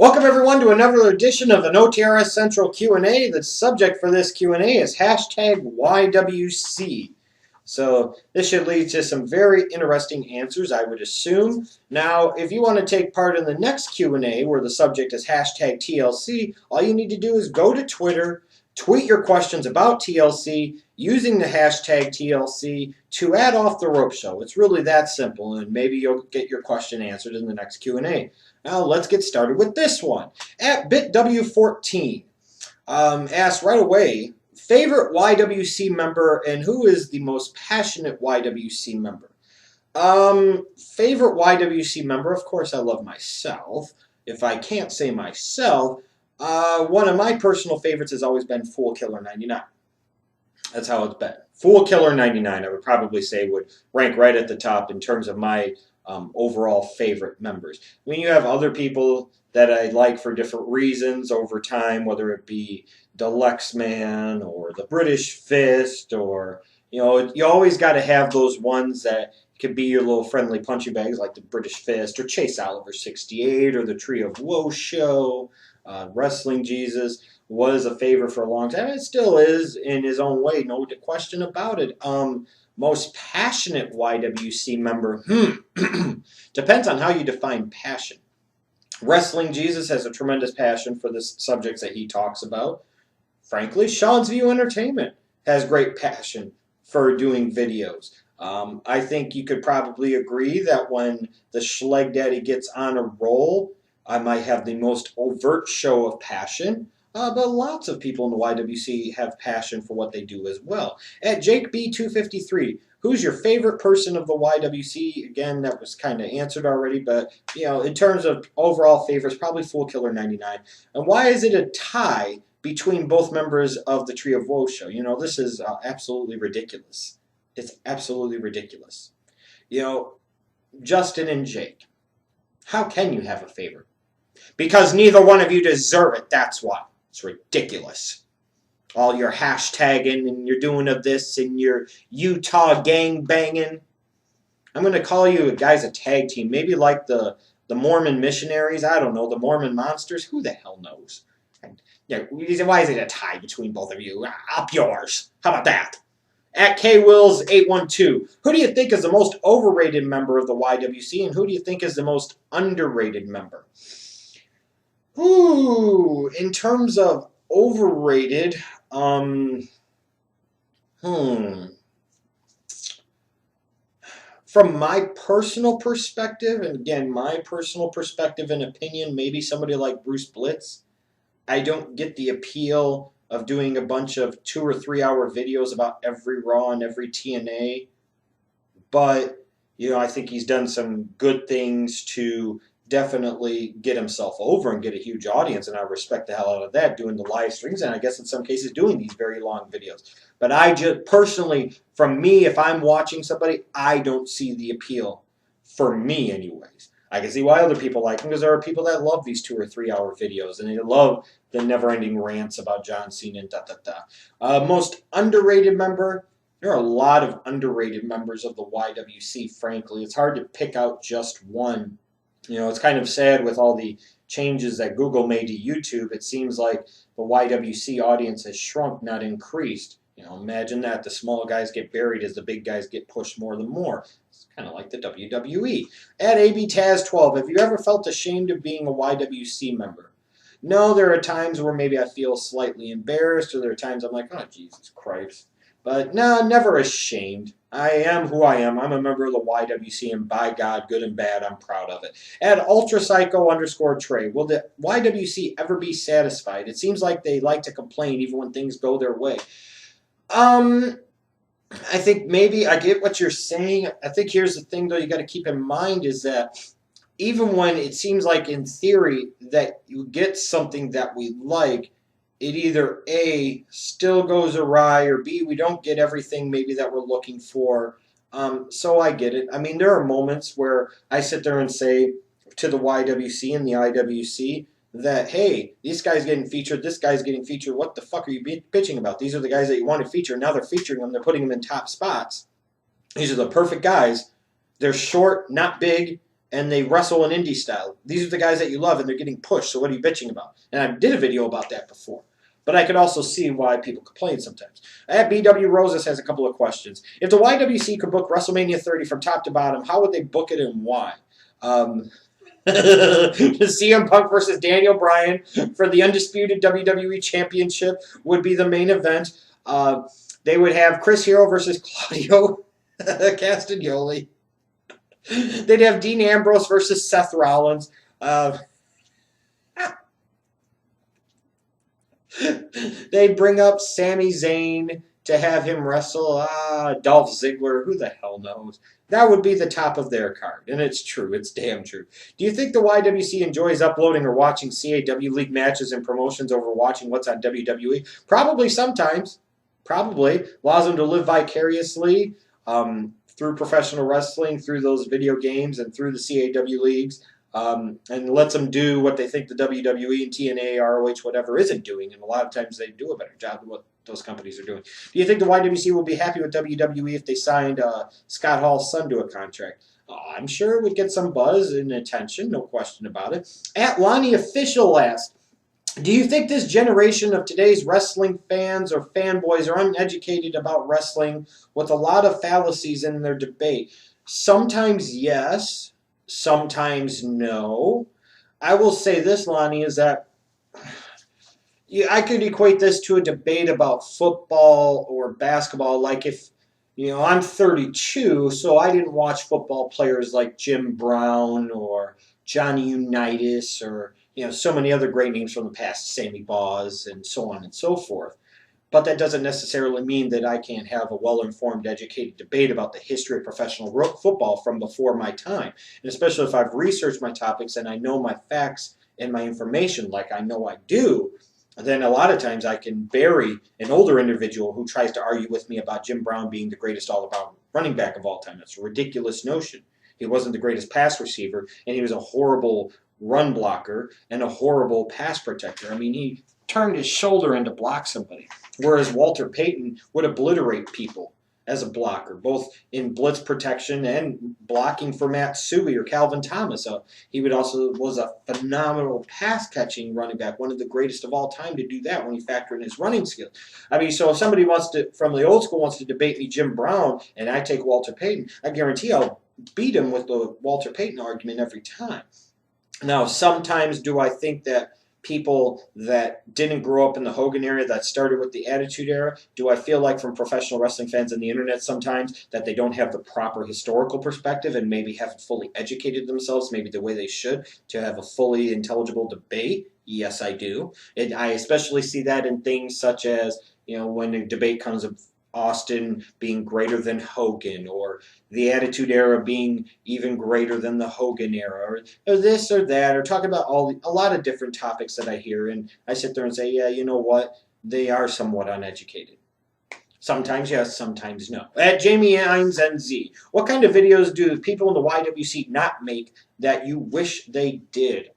Welcome everyone to another edition of an OTRS Central Q&A. The subject for this Q&A is hashtag YWC. So this should lead to some very interesting answers, I would assume. Now, if you want to take part in the next Q&A where the subject is hashtag TLC, all you need to do is go to Twitter, tweet your questions about TLC using the hashtag TLC to add off the rope show. It's really that simple, and maybe you'll get your question answered in the next Q&A. Now let's get started with this one. At BitW14 asked right away, favorite YWC member and who is the most passionate YWC member? Favorite YWC member, of course I love myself. If I can't say myself, one of my personal favorites has always been Fool Killer 99. That's how it's been. Fool Killer 99, I would probably say, would rank right at the top in terms of my overall favorite members. I mean, you have other people that I like for different reasons over time, whether it be Deluxe Man or the British Fist, or, you know, you always got to have those ones that could be your little friendly punching bags like the British Fist or Chase Oliver 68 or the Tree of Woe show. Wrestling Jesus was a favorite for a long time. It still is in his own way, no question about it. Most passionate YWC member, depends on how you define passion. Wrestling Jesus has a tremendous passion for the subjects that he talks about. Frankly, Sean's View Entertainment has great passion for doing videos. I think you could probably agree that when the Schleg Daddy gets on a roll, I might have the most overt show of passion. But lots of people in the YWC have passion for what they do as well. At Jake B253, who's your favorite person of the YWC? Again, that was kind of answered already, but you know, in terms of overall favorites, probably Fool Killer 99. And why is it a tie between both members of the Tree of Woe show? You know, this is absolutely ridiculous. It's absolutely ridiculous. You know, Justin and Jake, how can you have a favorite? Because neither one of you deserve it, that's why. It's ridiculous. All your hashtagging and you're doing of this and your Utah gang banging. I'm going to call you guys a tag team. Maybe like the Mormon missionaries. I don't know. The Mormon monsters. Who the hell knows? Yeah, why is it a tie between both of you? Up yours. How about that? At KWills812, who do you think is the most overrated member of the YWC and who do you think is the most underrated member? Ooh, in terms of overrated, from my personal perspective, and again, my personal perspective and opinion, maybe somebody like Bruce Blitz. I don't get the appeal of doing a bunch of 2 or 3 hour videos about every Raw and every TNA. But, you know, I think he's done some good things to definitely get himself over and get a huge audience, and I respect the hell out of that, doing the live streams, and I guess in some cases doing these very long videos. But I just, personally, from me, if I'm watching somebody, I don't see the appeal, for me anyways. I can see why other people like them, because there are people that love these 2 or 3 hour videos, and they love the never-ending rants about John Cena and da-da-da. Most underrated member, there are a lot of underrated members of the YWC, frankly. It's hard to pick out just one. You know, it's kind of sad with all the changes that Google made to YouTube. It seems like the YWC audience has shrunk, not increased. You know, imagine that. The small guys get buried as the big guys get pushed more and more. It's kind of like the WWE. At ABTaz12, have you ever felt ashamed of being a YWC member? No, there are times where maybe I feel slightly embarrassed, or there are times I'm like, oh, Jesus Christ. But no, never ashamed. I am who I am. I'm a member of the YWC, and by God, good and bad, I'm proud of it. At UltraPsycho_Trey, will the YWC ever be satisfied? It seems like they like to complain even when things go their way. I think maybe I get what you're saying. I think here's the thing, though, you got to keep in mind is that even when it seems like in theory that you get something that we like, it either A, still goes awry, or B, we don't get everything maybe that we're looking for. So I get it. I mean, there are moments where I sit there and say to the YWC and the IWC that, hey, this guy's getting featured, this guy's getting featured, what the fuck are you bitching about? These are the guys that you want to feature. Now they're featuring them. They're putting them in top spots. These are the perfect guys. They're short, not big. and they wrestle in indie style. These are the guys that you love, and they're getting pushed. So what are you bitching about? And I did a video about that before. But I could also see why people complain sometimes. At BW Roses has a couple of questions. If the YWC could book WrestleMania 30 from top to bottom, how would they book it and why? CM Punk versus Daniel Bryan for the undisputed WWE Championship would be the main event. They would have Chris Hero versus Claudio Castagnoli. They'd have Dean Ambrose versus Seth Rollins. They'd bring up Sami Zayn to have him wrestle. Dolph Ziggler. Who the hell knows? That would be the top of their card. And it's true. It's damn true. Do you think the YWC enjoys uploading or watching CAW League matches and promotions over watching what's on WWE? Probably sometimes. Probably. Allows them to live vicariously through professional wrestling, through those video games, and through the CAW leagues. And lets them do what they think the WWE and TNA, ROH, whatever isn't doing. And a lot of times they do a better job than what those companies are doing. Do you think the YWC will be happy with WWE if they signed Scott Hall's son to a contract? I'm sure it would get some buzz and attention, no question about it. At Lonnie Official asked, do you think this generation of today's wrestling fans or fanboys are uneducated about wrestling with a lot of fallacies in their debate? Sometimes yes. Sometimes no. I will say this, Lonnie, is that I could equate this to a debate about football or basketball. Like if, I'm 32, so I didn't watch football players like Jim Brown or Johnny Unitas or, so many other great names from the past, Sammy Baugh and so on and so forth. But that doesn't necessarily mean that I can't have a well-informed, educated debate about the history of professional football from before my time. And especially if I've researched my topics and I know my facts and my information like I know I do, then a lot of times I can bury an older individual who tries to argue with me about Jim Brown being the greatest all-around running back of all time. That's a ridiculous notion. He wasn't the greatest pass receiver, and he was a horrible run blocker and a horrible pass protector. I mean, he turned his shoulder in to block somebody, whereas Walter Payton would obliterate people as a blocker, both in blitz protection and blocking for Matt Suey or Calvin Thomas. He was a phenomenal pass-catching running back, one of the greatest of all time to do that when you factor in his running skills. I mean, so if somebody from the old school wants to debate me Jim Brown and I take Walter Payton, I guarantee I'll beat him with the Walter Payton argument every time. Now, sometimes do I think that people that didn't grow up in the Hogan era, that started with the Attitude Era, do I feel like from professional wrestling fans on the internet sometimes that they don't have the proper historical perspective and maybe haven't fully educated themselves maybe the way they should to have a fully intelligible debate? Yes, I do. And I especially see that in things such as, when a debate comes of Austin being greater than Hogan, or the Attitude Era being even greater than the Hogan era, or this or that, or talking about a lot of different topics that I hear, and I sit there and say, yeah, you know what? They are somewhat uneducated. Sometimes yes, sometimes no. At Jamie Hines NZ, what kind of videos do people in the YWC not make that you wish they did?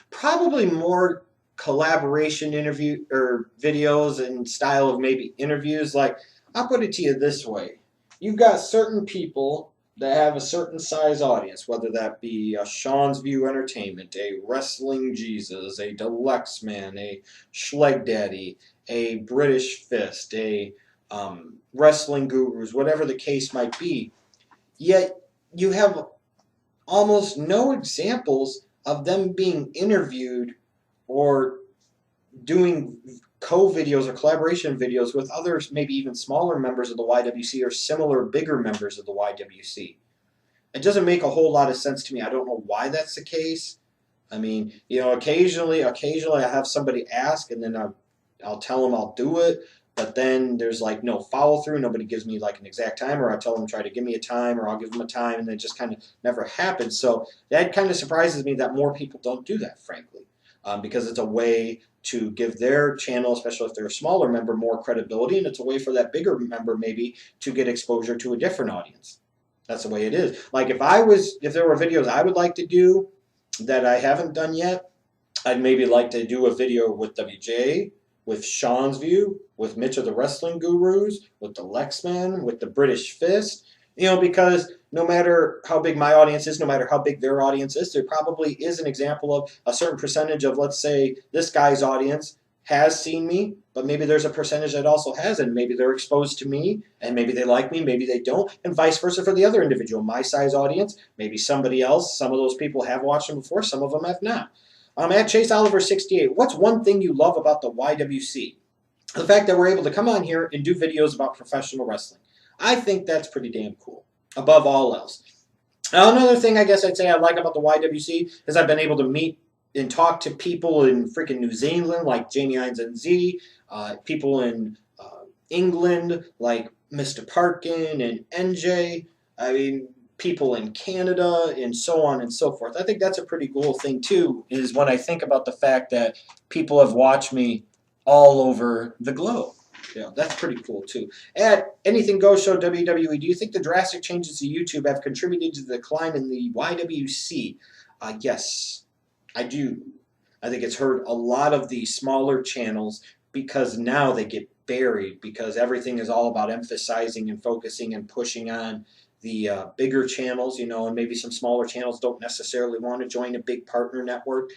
Probably more collaboration interview or videos and style of maybe interviews. Like, I'll put it to you this way. You've got certain people that have a certain size audience, whether that be a Sean's View Entertainment, a Wrestling Jesus, a Deluxe Man, a Schleg Daddy, a British Fist, a Wrestling Gurus, whatever the case might be. Yet you have almost no examples of them being interviewed or doing co-videos or collaboration videos with others, maybe even smaller members of the YWC or similar bigger members of the YWC. It doesn't make a whole lot of sense to me. I don't know why that's the case. I mean, occasionally I have somebody ask and then I'll tell them I'll do it, but then there's like no follow through. Nobody gives me like an exact time, or I tell them try to give me a time, or I'll give them a time, and then it just kind of never happens. So that kind of surprises me that more people don't do that, frankly. Because it's a way to give their channel, especially if they're a smaller member, more credibility, and it's a way for that bigger member maybe to get exposure to a different audience. That's the way it is. Like if there were videos I would like to do that I haven't done yet, I'd maybe like to do a video with WJ, with Sean's View, with Mitch of the Wrestling Gurus, with the Lexman, with the British Fist, Because no matter how big my audience is, no matter how big their audience is, there probably is an example of a certain percentage of, let's say, this guy's audience has seen me, but maybe there's a percentage that also hasn't. Maybe they're exposed to me, and maybe they like me, maybe they don't, and vice versa for the other individual. My size audience, maybe somebody else, some of those people have watched them before, some of them have not. At Chase Oliver 68, what's one thing you love about the YWC? The fact that we're able to come on here and do videos about professional wrestling. I think that's pretty damn cool, above all else. Another thing I guess I'd say I like about the YWC is I've been able to meet and talk to people in freaking New Zealand like Jamie Hines and Z, people in England like Mr. Parkin and NJ, I mean, people in Canada and so on and so forth. I think that's a pretty cool thing too, is when I think about the fact that people have watched me all over the globe. That's pretty cool too. At Anything Goes Show WWE, do you think the drastic changes to YouTube have contributed to the decline in the YWC? Yes, I do. I think it's hurt a lot of the smaller channels because now they get buried because everything is all about emphasizing and focusing and pushing on the bigger channels, and maybe some smaller channels don't necessarily want to join a big partner network.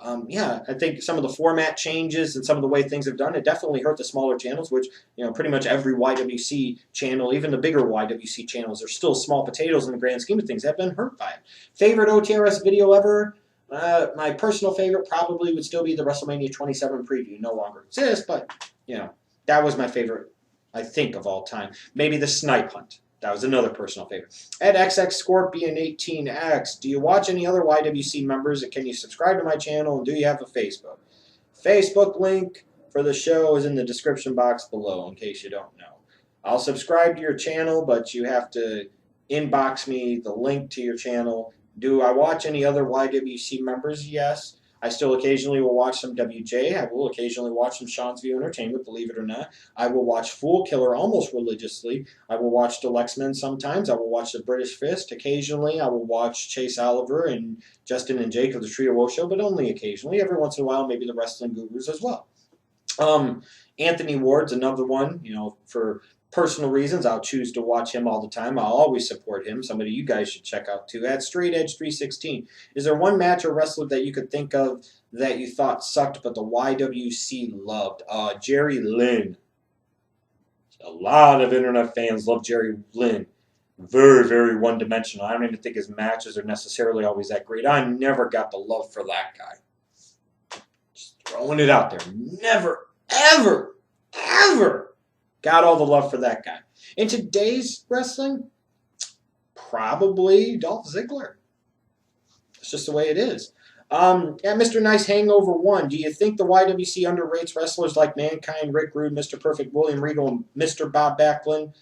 I think some of the format changes and some of the way things have done, it definitely hurt the smaller channels, which, pretty much every YWC channel, even the bigger YWC channels, are still small potatoes in the grand scheme of things, have been hurt by it. Favorite OTRS video ever? My personal favorite probably would still be the WrestleMania 27 preview. No longer exists, but, that was my favorite, I think, of all time. Maybe the Snipe Hunt. That was another personal favorite. At XX Scorpion 18X, do you watch any other YWC members? And can you subscribe to my channel? And do you have a Facebook? Facebook link for the show is in the description box below, in case you don't know. I'll subscribe to your channel, but you have to inbox me the link to your channel. Do I watch any other YWC members? Yes. I still occasionally will watch some WJ. I will occasionally watch some Sean's View Entertainment, believe it or not. I will watch Fool Killer almost religiously. I will watch the Lexmen sometimes. I will watch the British Fist occasionally. I will watch Chase Oliver and Justin and Jake of the Trio Woe Show, but only occasionally. Every once in a while, maybe the Wrestling Gurus as well. Anthony Ward's another one, for personal reasons, I'll choose to watch him all the time. I'll always support him. Somebody you guys should check out too. At Straight Edge 316, is there one match or wrestler that you could think of that you thought sucked but the YWC loved? Jerry Lynn. A lot of internet fans love Jerry Lynn. Very, very one-dimensional. I don't even think his matches are necessarily always that great. I never got the love for that guy. Just throwing it out there. Never, ever, ever got all the love for that guy. In today's wrestling, probably Dolph Ziggler. It's just the way it is. Mr. Nice Hangover 1, do you think the YWC underrates wrestlers like Mankind, Rick Rude, Mr. Perfect, William Regal, and Mr. Bob Backlund,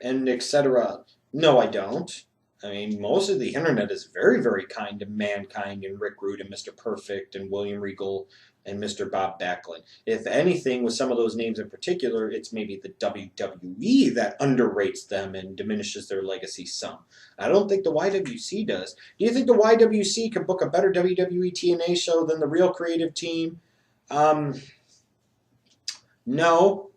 and etc.? No, I don't. I mean, most of the internet is very, very kind to Mankind and Rick Rude and Mr. Perfect and William Regal and Mr. Bob Backlund. If anything, with some of those names in particular, it's maybe the WWE that underrates them and diminishes their legacy some. I don't think the YWC does. Do you think the YWC can book a better WWE TNA show than the Real Creative Team? No.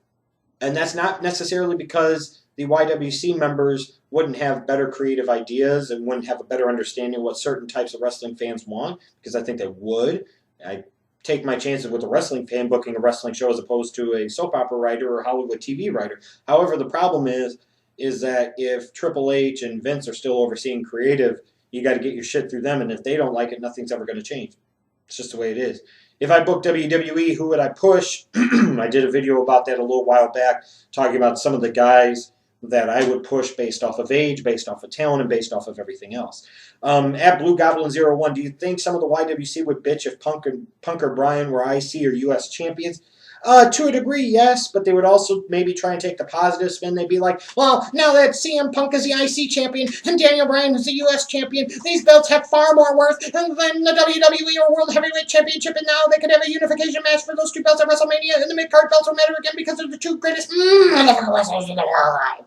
And that's not necessarily because the YWC members wouldn't have better creative ideas and wouldn't have a better understanding of what certain types of wrestling fans want, because I think they would. I take my chances with a wrestling fan booking a wrestling show as opposed to a soap opera writer or Hollywood TV writer. However, the problem is that if Triple H and Vince are still overseeing creative, you got to get your shit through them, and if they don't like it, nothing's ever going to change. It's just the way it is. If I booked WWE, who would I push? I did a video about that a little while back, talking about some of the guys that I would push based off of age, based off of talent, and based off of everything else. At Blue Goblin 01, do you think some of the YWC would bitch if Punk or Bryan were IC or US champions? To a degree, yes, but they would also maybe try and take the positive spin. They'd be like, well, now that CM Punk is the IC champion and Daniel Bryan is the US champion, these belts have far more worth than the WWE or World Heavyweight Championship, and now they could have a unification match for those two belts at WrestleMania, and the mid-card belts will matter again because they're the two greatest motherfucking wrestlers in the world.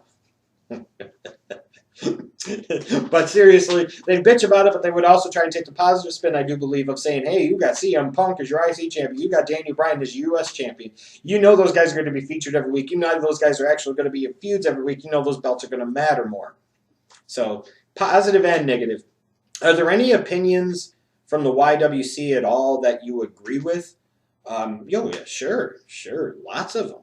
But seriously, they bitch about it, but they would also try and take the positive spin, I do believe, of saying, hey, you got CM Punk as your IC champion. You got Daniel Bryan as your US champion. You know those guys are going to be featured every week. You know those guys are actually going to be in feuds every week. You know those belts are going to matter more. So, positive and negative. Are there any opinions from the YWC at all that you agree with? Yeah, sure. Lots of them.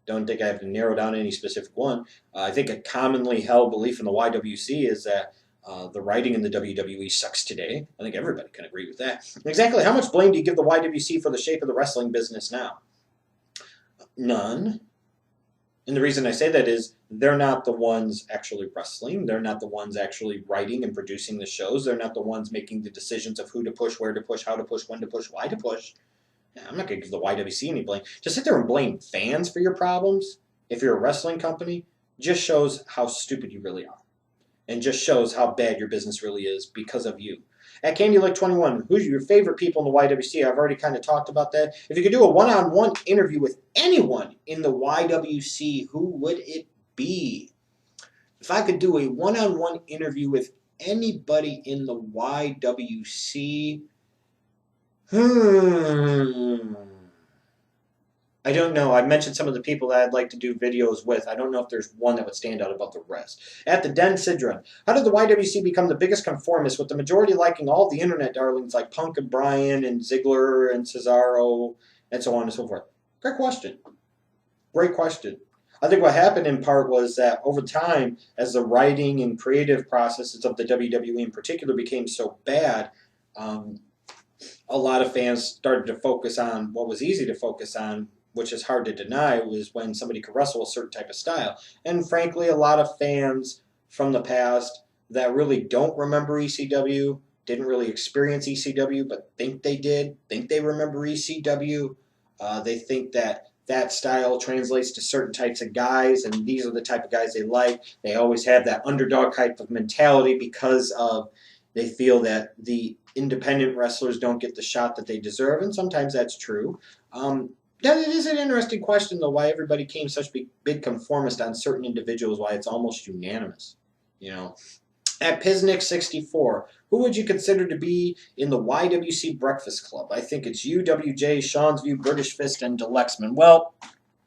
Don't think I have to narrow down any specific one. I think a commonly held belief in the YWC is that the writing in the WWE sucks today. I think everybody can agree with that. Exactly how much blame do you give the YWC for the shape of the wrestling business now? None. And the reason I say that is they're not the ones actually wrestling. They're not the ones actually writing and producing the shows. They're not the ones making the decisions of who to push, where to push, how to push, when to push, why to push. I'm not going to give the YWC any blame. Just sit there and blame fans for your problems if you're a wrestling company just shows how stupid you really are. And just shows how bad your business really is because of you. At CandyLake21, who's your favorite people in the YWC? I've already kind of talked about that. If you could do a one-on-one interview with anyone in the YWC, who would it be? If I could do a one-on-one interview with anybody in the YWC... I don't know. I mentioned some of the people that I'd like to do videos with. I don't know if there's one that would stand out above the rest. At the Den Sidron, how did the YWC become the biggest conformist, with the majority liking all the internet darlings like Punk and Bryan and Ziggler and Cesaro and so on and so forth? Great question. Great question. I think what happened in part was that over time, as the writing and creative processes of the WWE in particular became so bad, a lot of fans started to focus on what was easy to focus on, which is hard to deny, was when somebody could wrestle a certain type of style. And frankly, a lot of fans from the past that really don't remember ECW, didn't really experience ECW, but think they did, think they remember ECW. They think that that style translates to certain types of guys, and these are the type of guys they like. They always have that underdog type of mentality because of they feel that the independent wrestlers don't get the shot that they deserve, and sometimes that's true. That is an interesting question, though, why everybody came such big conformist on certain individuals, why it's almost unanimous. You know, at Piznick64, who would you consider to be in the YWC Breakfast Club? I think it's UWJ, Sean's View, British Fist, and Delexman. Well,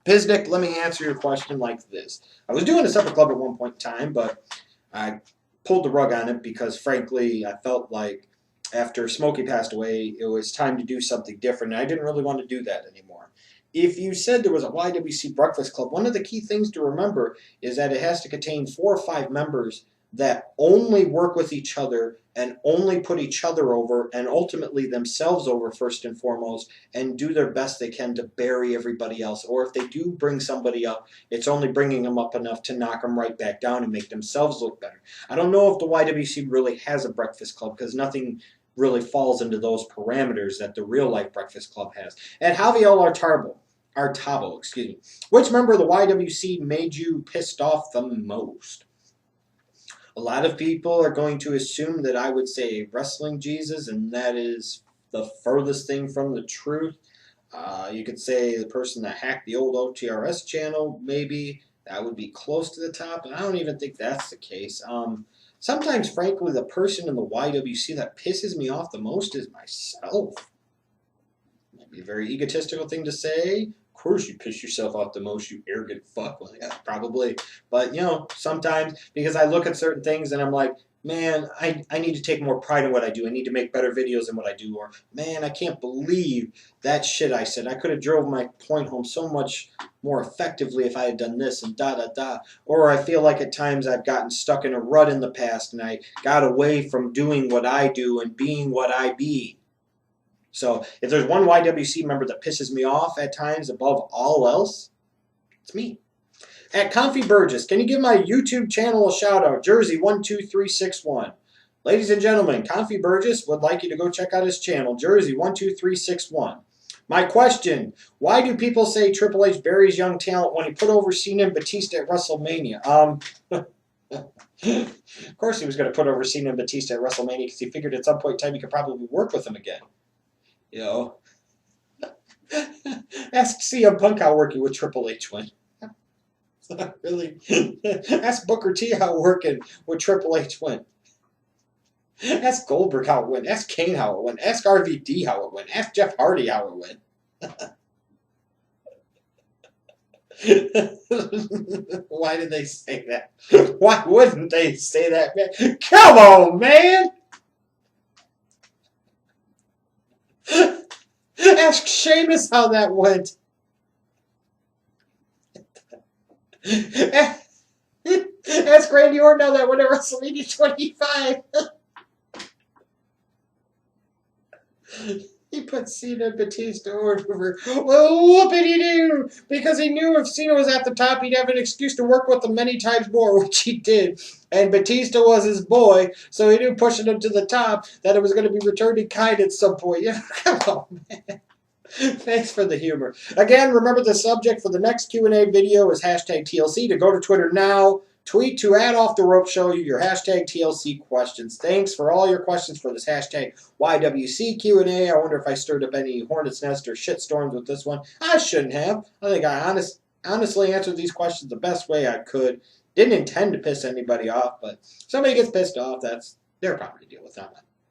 Piznick, let me answer your question like this. I was doing a separate club at one point in time, but I pulled the rug on it because, frankly, I felt like after Smokey passed away, it was time to do something different, and I didn't really want to do that anymore. If you said there was a YWC Breakfast Club, one of the key things to remember is that it has to contain 4 or 5 members that only work with each other and only put each other over and ultimately themselves over first and foremost, and do their best they can to bury everybody else. Or if they do bring somebody up, it's only bringing them up enough to knock them right back down and make themselves look better. I don't know if the YWC really has a Breakfast Club because nothing really falls into those parameters that the real life Breakfast Club has. And Javier Artabo, which member of the YWC made you pissed off the most? A lot of people are going to assume that I would say Wrestling Jesus, and that is the furthest thing from the truth. You could say the person that hacked the old OTRS channel, maybe. That would be close to the top, but I don't even think that's the case. Sometimes, frankly, the person in the YWC that pisses me off the most is myself. Might be a very egotistical thing to say. Of course you piss yourself off the most, you arrogant fuck. Well, yeah, probably. But, you know, sometimes, because I look at certain things and I'm like, man, I need to take more pride in what I do. I need to make better videos than what I do. Or, man, I can't believe that shit I said. I could have drove my point home so much more effectively if I had done this and da-da-da. Or I feel like at times I've gotten stuck in a rut in the past and I got away from doing what I do and being what I be. So if there's one YWC member that pisses me off at times above all else, it's me. At Comfy Burgess, can you give my YouTube channel a shout out? Jersey 12361. Ladies and gentlemen, Comfy Burgess would like you to go check out his channel, Jersey 12361. My question, why do people say Triple H buries young talent when he put over Cena and Batista at WrestleMania? Of course he was going to put over Cena and Batista at WrestleMania because he figured at some point in time he could probably work with them again. You know, ask CM Punk how working with Triple H went. Really? Ask Booker T how it working with Triple H win. Ask Goldberg how it went. Ask Kane how it went. Ask RVD how it went. Ask Jeff Hardy how it went. Why did they say that? Why wouldn't they say that, man? Come on, man! Ask Sheamus how that went. Ask Randy Orton how that went at WrestleMania 25. He put Cena and Batista over. Well, whoopity-doo! Because he knew if Cena was at the top, he'd have an excuse to work with him many times more, which he did. And Batista was his boy, so he knew pushing him to the top that it was going to be returning kind at some point. Yeah, come on, man. Thanks for the humor. Again, remember the subject for the next Q&A video is hashtag TLC. To go to Twitter now, tweet to @OffTheRope Show your hashtag TLC questions. Thanks for all your questions for this hashtag YWC Q&A. I wonder if I stirred up any hornet's nest or shitstorms with this one. I shouldn't have. I think I honestly answered these questions the best way I could. Didn't intend to piss anybody off, but if somebody gets pissed off, that's their problem to deal with, not mine.